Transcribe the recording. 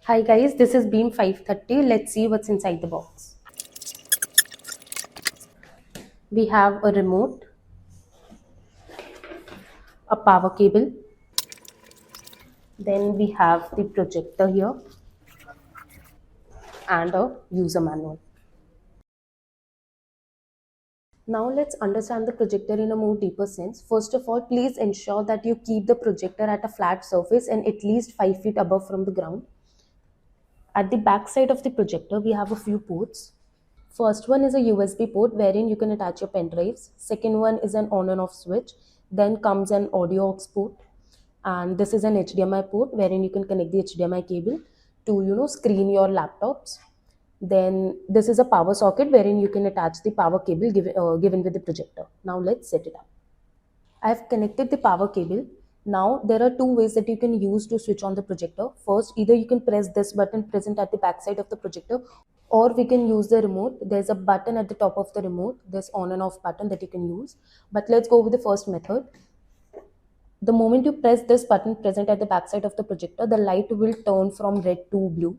Hi guys, this is Beam 530. Let's see what's inside the box. We have a remote, a power cable, then we have the projector here and a user manual. Now let's understand the projector in a more deeper sense. First of all, please ensure that you keep the projector at a flat surface and at least 5 feet above from the ground. At the back side of the projector, we have a few ports. First one is a USB port wherein you can attach your pen drives. Second one is an on and off switch. Then comes an audio aux port. And this is an HDMI port wherein you can connect the HDMI cable to screen your laptops. Then this is a power socket wherein you can attach the power cable given with the projector. Now let's set it up. I have connected the power cable. Now there are two ways that you can use to switch on the projector. First, either you can press this button present at the back side of the projector, or we can use the remote. There's a button at the top of the remote, this on and off button that you can use. But let's go with the first method. The moment you press this button present at the back side of the projector, the light will turn from red to blue.